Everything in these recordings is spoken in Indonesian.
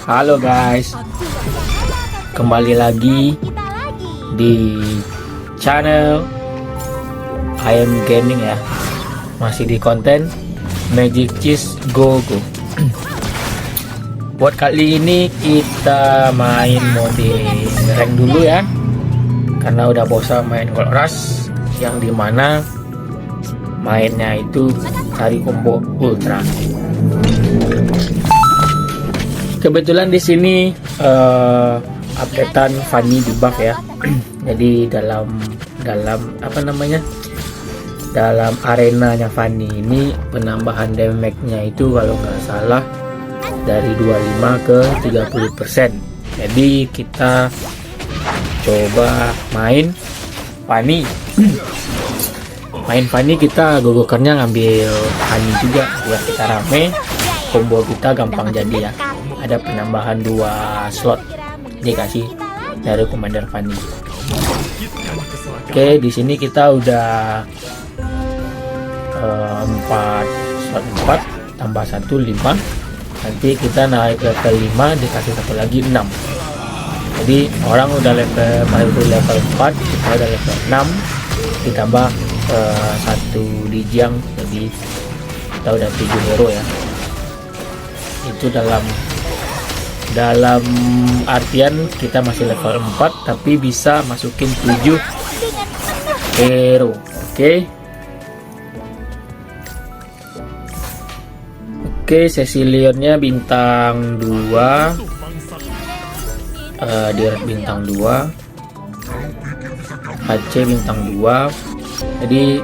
Halo guys, kembali lagi di channel I Am Gaming ya. Masih di konten Magic Cheese Go Go. Buat kali ini kita main mode rank dulu ya, karena udah bosan main Gold Rush yang dimana mainnya itu cari combo ultra. Kebetulan di sini updatean Fanny di buff ya. Jadi dalam apa namanya, dalam arenanya Fanny ini penambahan damage-nya itu kalau nggak salah dari 25 ke 30%. Jadi kita coba main Fanny. Main Fanny kita gogokannya ngambil Fanny juga buat kita rame, combo kita gampang jadi ya. Ada penambahan 2 slot dikasih dari Commander Fanny. Oke, di sini kita udah 4 slot 4 tambah 1 5. Nanti kita naik level 5 dikasih satu lagi 6. Jadi orang udah level 4, kita udah level 6 ditambah 1 Dijang, jadi kita udah 7 hero ya. Itu dalam artian kita masih level 4 tapi bisa masukin 7 hero. Oke, Cecilionnya bintang 2, Direct bintang 2, HC bintang 2. Jadi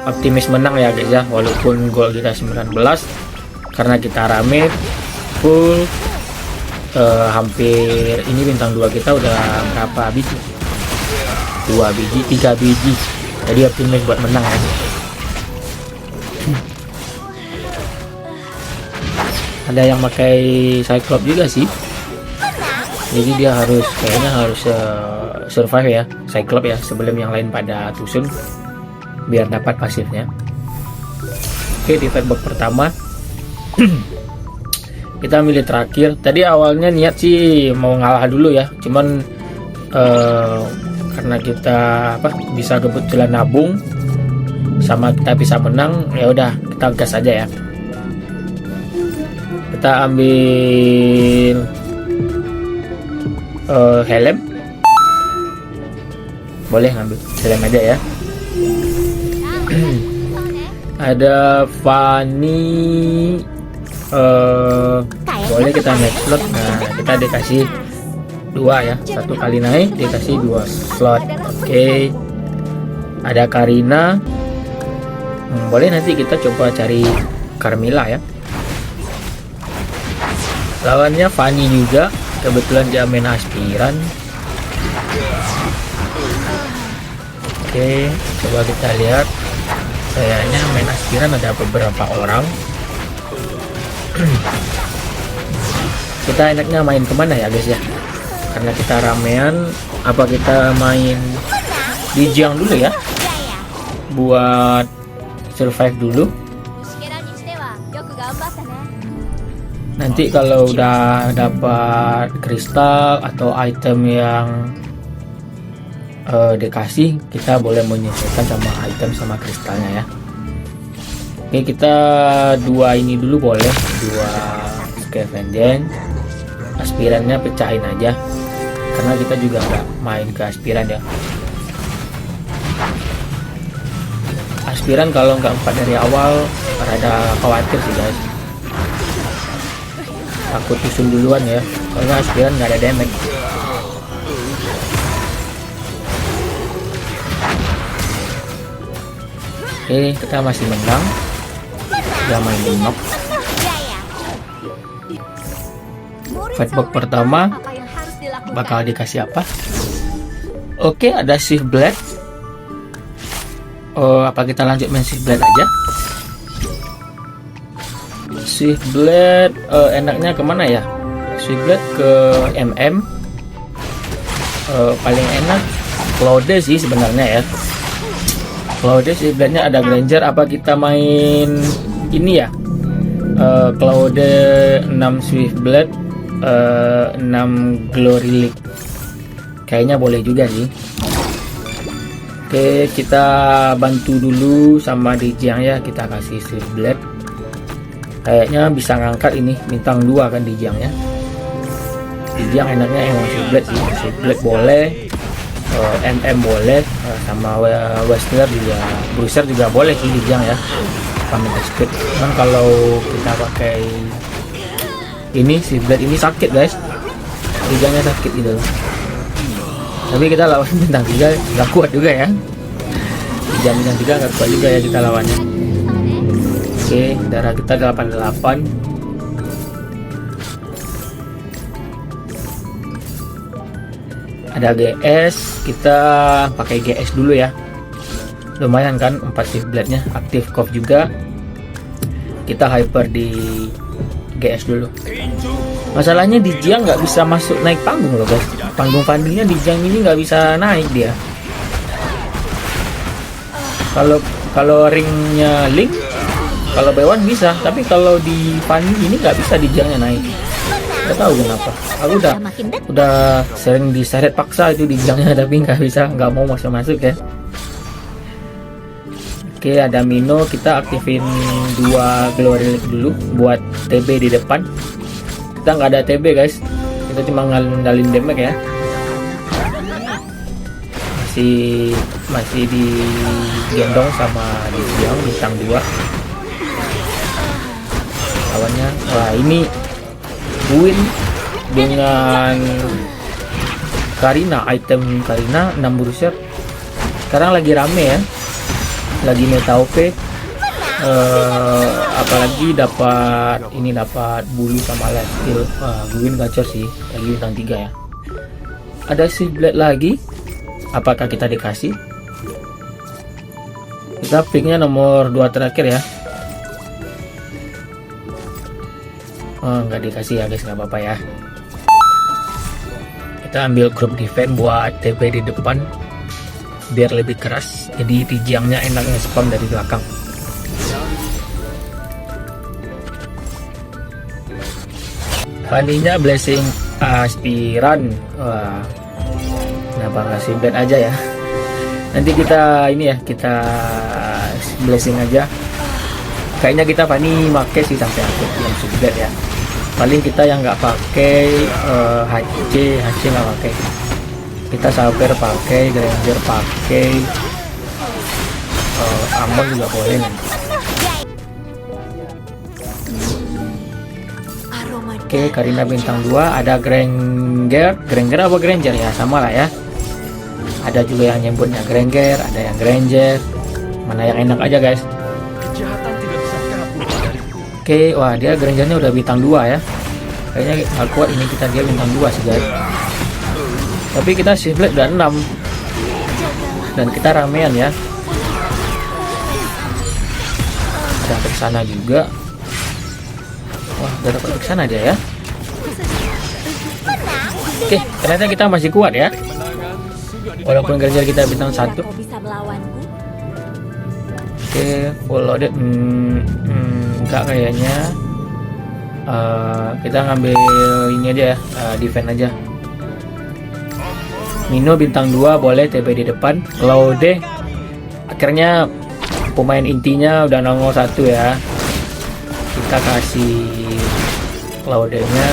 optimis menang ya guys ya, walaupun gol kita 19 karena kita rame full. Hampir ini bintang 2 kita udah berapa biji? 2 biji, 3 biji. Jadi optimis buat menang ya. Ada yang pakai Cyclops juga sih. Jadi dia kayaknya harus survive ya, Cyclops ya, sebelum yang lain pada tusun biar dapat pasifnya. Oke, di fight box pertama kita milih terakhir. Tadi awalnya niat sih mau ngalah dulu ya, cuman karena kita bisa kebetulan nabung sama kita bisa menang, ya udah kita gas aja ya. Kita ambil helm, boleh ngambil helm aja ya. Ada Fanny, boleh kita next slot. Nah, kita dikasih 2 ya, 1 kali naik dikasih 2 slot. Oke, ada Karina, boleh nanti kita coba cari Carmilla ya. Lawannya Fanny juga, kebetulan dia main aspiran. Oke, coba kita lihat. Kayaknya main aspiran ada beberapa orang. Kita enaknya main kemana ya guys ya, karena kita ramean. Apa kita main di Jiang dulu ya, buat survive dulu. Nanti kalau udah dapat kristal atau item yang dikasih, kita boleh menyesuaikan sama item sama kristalnya ya. Oke, kita 2 ini dulu boleh, 2 Scavenger. Aspirannya pecahin aja karena kita juga nggak main ke aspiran ya. Aspiran kalau nggak 4 dari awal rada khawatir sih guys, takut tusun duluan ya, karena aspiran nggak ada damage. Oke, kita masih menang. Dia main di knock. Fight box pertama bakal dikasih apa? Oke, ada Shift Blade. Apa kita lanjut main Shift Blade aja? Shift Blade enaknya kemana ya? Shift Blade ke MM. Paling enak Claude sih sebenarnya ya. Claude Shift Blade-nya ada Granger. Apa kita main ini ya, Claude 6 Swift Blade 6 Glory League. Kayaknya boleh juga sih. Oke, kita bantu dulu sama Dijang ya, kita kasih Swift Blade. Kayaknya bisa ngangkat ini bintang 2 kan Dijang ya. Dijang enaknya emang Swift Blade sih. Swift Blade boleh, MM boleh, sama Westler juga, Bruiser juga boleh sih Dijang ya. Pamit speed. Cuman kalau kita pakai ini Swift Blade ini sakit guys. Dijangnya sakit gitu. Tapi kita lawan bintang 3 nggak kuat juga ya. Dijang bintang 3 nggak kuat juga ya kita lawannya. Oke, darah kita 88. Ada GS, kita pakai GS dulu ya. Lumayan kan 4 Swift Blade nya, aktif Kov juga. Kita hyper di GS dulu. Masalahnya Dijang nggak bisa masuk naik panggung loh guys. Panggung Fanny-nya Dijang ini nggak bisa naik dia. Kalau ringnya Link, kalau Bewan bisa, tapi kalau di Fanny ini nggak bisa Dijangnya naik. Nggak tahu kenapa. Aku udah sering diseret paksa itu Dijangnya, tapi nggak bisa, nggak mau masuk ya. Oke, ada Mino, kita aktifin 2 Glory League dulu buat TB di depan. Kita nggak ada TB guys, kita cuma ngandalin damage ya. Masih digendong sama Dijang bintang 2 lawannya. Wah, ini win dengan Karina, item Karina 6 Bruiser. Sekarang lagi rame ya, lagi meta OP. Apalagi dapat bulu sama life steal. Win gacor sih, lagi bintang 3 ya. Ada Swift Blade lagi, apakah kita dikasih? Kita picknya nomor 2 terakhir ya. Nggak dikasih ya guys, nggak apa-apa ya. Kita ambil grup defense buat TP di depan biar lebih keras, jadi Dijangnya enaknya spam dari belakang. Fanny-nya Blessing Aspiran. Wah, kenapa nggak Swift Blade aja ya? Nanti kita ini ya, kita Blessing aja. Kayaknya kita Fanny make sih sampai aktif yang Swift Blade ya. Paling kita yang nggak pakai HC nggak pakai. Kita Saber pakai, Granger pakai, Amon juga boleh nanti. Oke, Karina bintang 2, ada Granger apa Granger ya, sama lah ya. Ada juga yang nyebutnya Granger, ada yang Granger. Mana yang enak aja guys. Oke, wah dia Grangernya udah bintang 2 ya. Kayaknya nggak kuat ini kita, dia bintang 2 sih guys. Tapi kita Swift Blade udah 6. Dan kita ramean ya. Ada ke sana juga. Wah, udah dapat ke sana dia ya. Oke, ternyata kita masih kuat ya. Walaupun Granger kita bintang 1. Oke, full loaded. Enggak kayaknya. Kita ngambil ini aja ya, defense aja. Mino bintang 2 boleh TP di depan. Claude akhirnya pemain intinya udah nongol 1 ya. Kita kasih Claude-nya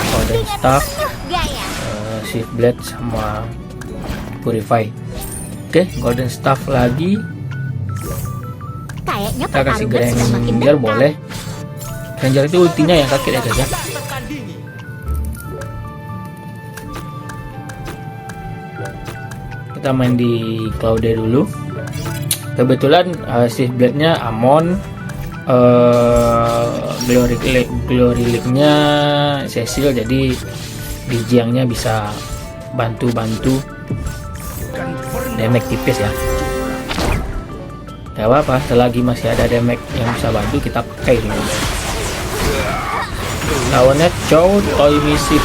Golden Staff, Swift Blade sama Purify. Oke, Golden Staff lagi. Kita kasih Granger boleh. Granger itu ultinya yang sakit ya guys ya. Kita main di Claude dulu. Kebetulan Swift Blade-nya Amon, Glory League-nya Cecil, jadi Dijangnya bisa bantu damage tipis ya. Gak apa-apa, selagi masih ada damage yang bisa bantu kita pakai dulu. Lawannya Chow Toy Misif,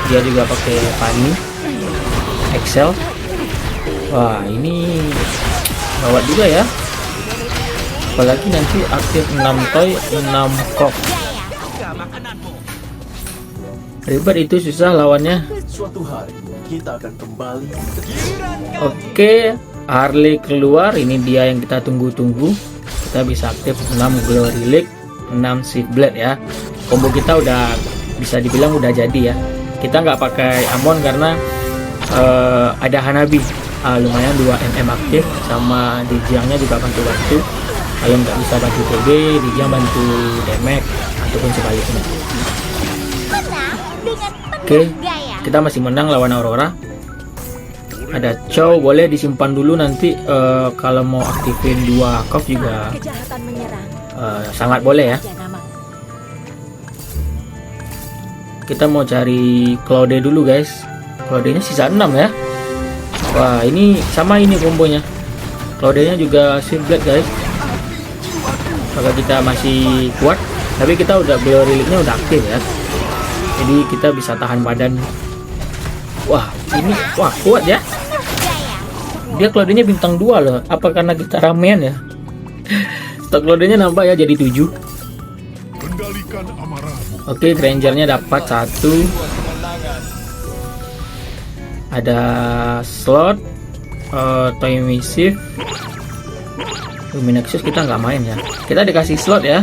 dia juga pakai Fanny Excel. Wah, ini gawat juga ya. Apalagi nanti aktif 6 toy 6 crop. Ribet itu, susah lawannya. Suatu hari kita akan kembali ke Oke, Harley keluar. Ini dia yang kita tunggu-tunggu. Kita bisa aktif 6 Glory Leak, 6 Shift Blade ya. Combo kita udah bisa dibilang udah jadi ya. Kita nggak pakai Amon karena ada Hanabi. Lumayan 2 MM aktif, sama Dijiangnya juga bantu-bantu. Kalau nggak bisa bantu TB, Dijiang bantu damage ataupun sebaliknya. Oke, kita masih menang lawan Aurora. Ada Chow, boleh disimpan dulu nanti kalau mau aktifin 2 Kov juga sangat boleh ya. Kita mau cari Claude dulu guys. Claude-nya sisa 6 ya. Wah, ini sama ini kombonya. Claude-nya juga Shield Blade guys. Maka kita masih kuat, tapi kita udah Glory Leak-nya udah aktif ya. Jadi kita bisa tahan badan. Wah, ini kuat ya. Dia Claude-nya bintang 2 loh. Apa karena kita ramean ya? Stok Claude-nya nambah ya jadi 7. Oke, Granger-nya dapat 1. Ada slot Toy Misif. Luminexus kita nggak main ya. Kita dikasih slot ya.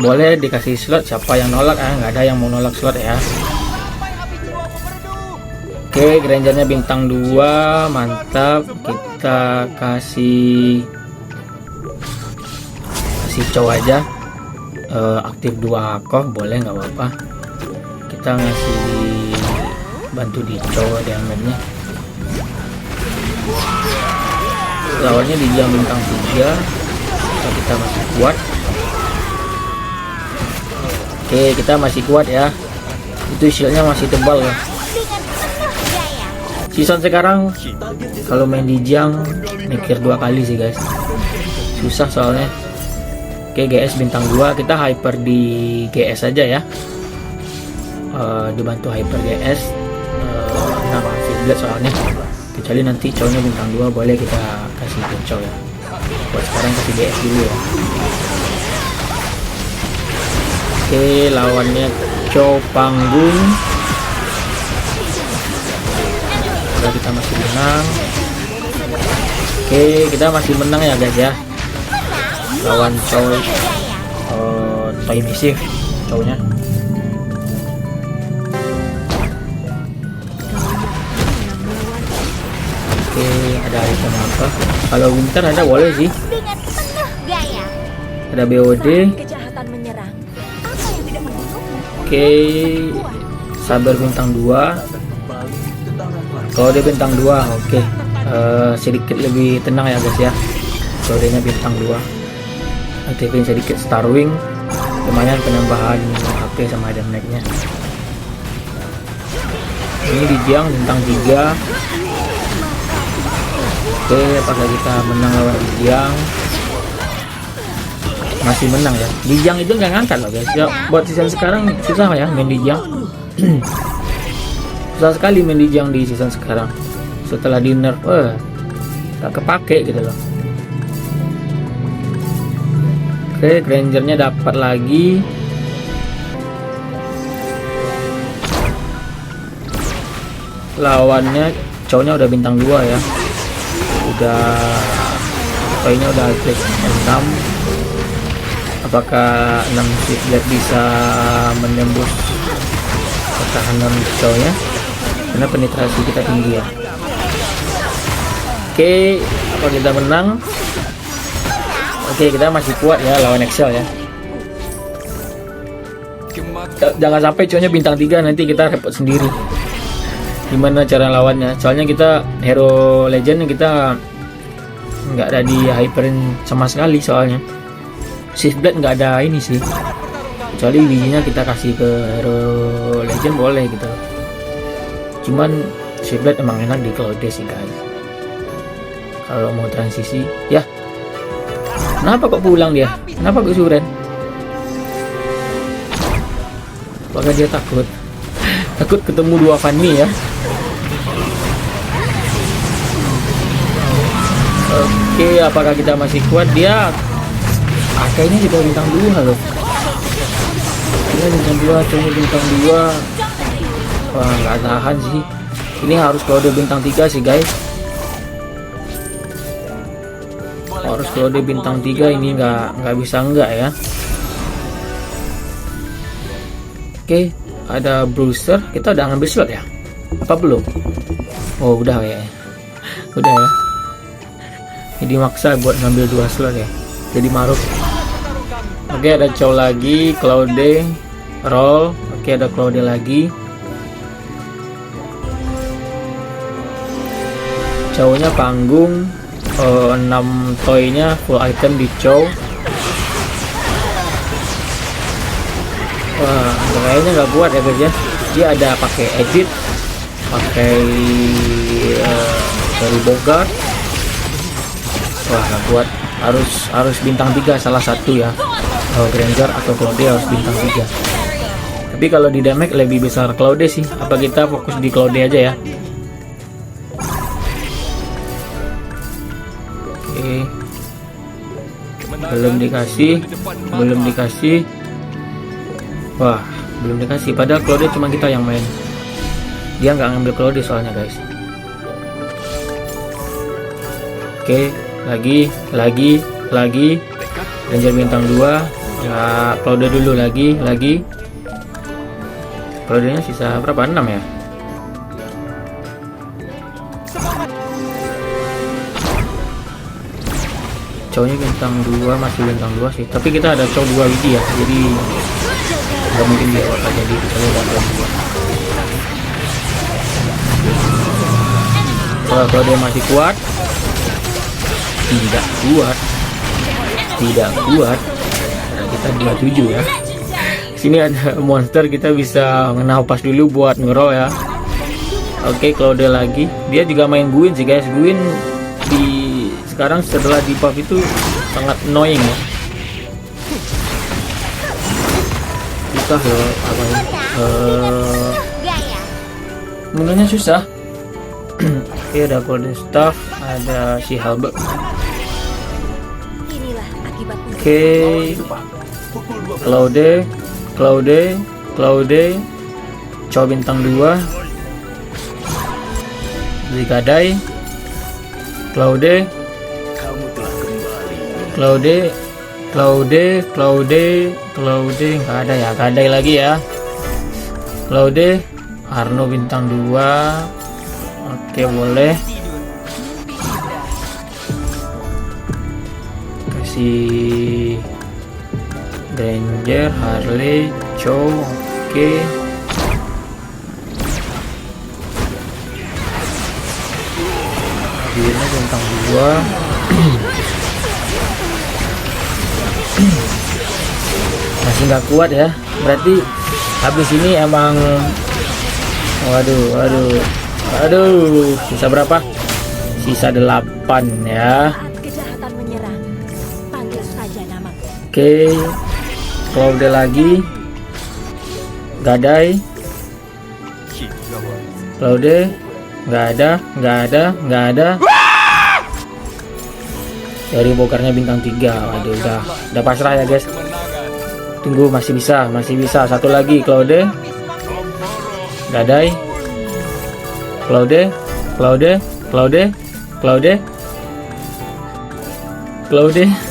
Boleh dikasih slot, siapa yang nolak? Nggak ada yang mau nolak slot ya. Oke, Grangernya bintang 2, mantap. Kita kasih Chow aja. Aktif 2 Kov boleh, nggak apa-apa. Kita ngasih bantu di Chow damage-nya. Lawannya di jam bintang 3. Kita masih kuat. Oke, kita masih kuat ya. Itu shieldnya masih tebal ya. Season sekarang kalau main di Jiang mikir 2 kali sih guys. Susah soalnya. Oke, GS bintang 2. Kita hyper di GS aja ya. Dibantu hyper GS. Nah, masih Blade soalnya. Kecuali nanti Chow-nya bintang 2, boleh kita kasih ke Chow ya. Buat sekarang kasih GS dulu ya. Oke, lawannya Chow panggung. Udah, kita masih menang. Oke, kita masih menang ya guys ya. Lawan Chow Toy Misif Chow-nya. Oke, ada item apa? Kalau winter ada boleh sih. Ada BOD. Oke, Sabar bintang 2. Kalau dia bintang 2, oke. Sedikit lebih tenang ya guys ya. Kalau dia bintang 2. Aktifin sedikit Starwing. Lumayan penambahan HP sama damage-nya. Ini di Jiang bintang 3. Oke, apakah kita menang lawan Jiang? Masih menang ya. Di Jiang itu nggak ngangkat loh guys ya. Buat season sekarang susah ya main di Jiang. Susah sekali main di Jiang di season sekarang. Setelah di nerf, tak kepake gitu loh. Oke, Grangernya dapat lagi. Lawannya Chow-nya udah bintang 2 ya. Udah Toy-nya udah klik 6. Apakah 6 Shift Blade bisa menembus pertahanan Chow-nya? Karena penetrasi kita tinggi ya. Oke, apa kita menang? Oke, kita masih kuat ya lawan Excel ya. Jangan sampai Chow-nya bintang 3, nanti kita repot sendiri. Gimana cara lawannya? Soalnya kita hero legend kita nggak ada di hyperin sama sekali soalnya. Shift Blade nggak ada ini sih. Kecuali bijinya kita kasih ke hero legend boleh gitu. Cuman Shift Blade emang enak di Claude sih guys. Kalau mau transisi, ya. Kenapa kok pulang dia? Kenapa kok suren? Apakah dia takut? Takut ketemu 2 Fanny ya. Oke, apakah kita masih kuat? Dia kayaknya juga bintang 2 loh. Ya bintang 2, cowoknya bintang 2. Wah, nggak tahan sih. Ini harus Claude bintang 3 sih guys. Harus Claude bintang 3, ini nggak bisa enggak ya. Oke, ada Bruiser. Kita udah ngambil slot ya? Apa belum? Oh, udah ya. Udah ya. Jadi maksa buat ngambil 2 slot ya. Jadi maruk. Oke, ada Chow lagi, Claude, Roll. Oke, ada Claude lagi. Chow-nya panggung, 6 toy-nya full item di Chow. Wah, kayaknya nggak kuat ya guys ya. Dia ada pakai edit, pakai dari Bogart. Wah, nggak kuat. Harus bintang 3 salah satu ya. Granger atau Claude harus bintang 3. Tapi kalau di damage lebih besar Claude sih. Apa kita fokus di Claude aja ya? Oke. Belum dikasih. Wah, belum dikasih. Padahal Claude cuma kita yang main. Dia nggak ngambil Claude soalnya guys. Oke, lagi. Ranger bintang 2. Ya, Claude dulu lagi. Claude-nya sisa berapa? 6 ya? Cowoknya bintang 2, masih bintang 2 sih. Tapi kita ada cowok 2 widi ya. Jadi nggak mungkin dia akan jadi misalnya dapat 2. Kalau dia masih kuat, tidak kuat. Nah, kita 27 ya. Sini ada monster, kita bisa ngenapas dulu buat ngeroll ya. Oke, Claude lagi. Dia juga main Gwyn sih guys. Gwyn sekarang setelah di buff itu sangat annoying ya. Susah loh apa ya? Menurutnya susah. Oke, ada Golden Staff, ada si Halberd. Oke, Claude, Chow bintang 2, Zigadai, Claude, nggak ada ya, Gadai lagi ya. Claude, Arno bintang 2. Oke, boleh. Kasih Granger, Harley, Chow. Oke. Akhirnya bintang 2. Masih nggak kuat ya. Berarti habis ini emang waduh. Sisa berapa? Sisa 8 ya. Oke. Claude lagi. Gadai. Claude. Nggak ada. Dari bokarnya bintang 3. Waduh, udah pasrah ya guys. Tunggu, masih bisa. Satu lagi, Claude. Gadai. Claude.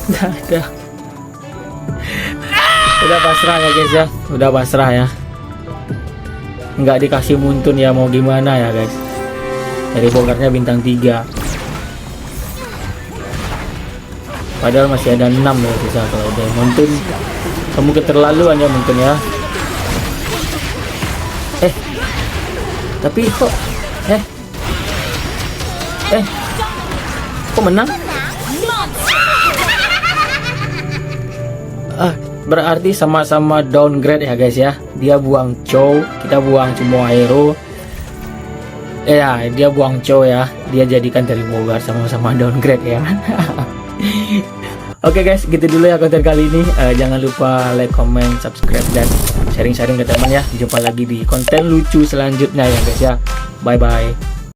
Nggak ada. Udah pasrah ya guys ya. Nggak dikasih muntun ya, mau gimana ya guys. Dari bokarnya bintang 3. Padahal masih ada 6 ya sisa. Kalau udah muntun, kamu keterlaluan ya muntun ya. Tapi kok kok menang? Berarti sama-sama downgrade ya guys ya. Dia buang Chow, kita buang semua hero. Ya, dia buang Chow ya. Dia jadikan dari Bogart, sama-sama downgrade ya. Oke guys, gitu dulu ya konten kali ini. Jangan lupa like, comment, subscribe, dan sharing-sharing ke teman ya. Jumpa lagi di konten lucu selanjutnya ya guys ya. Bye bye.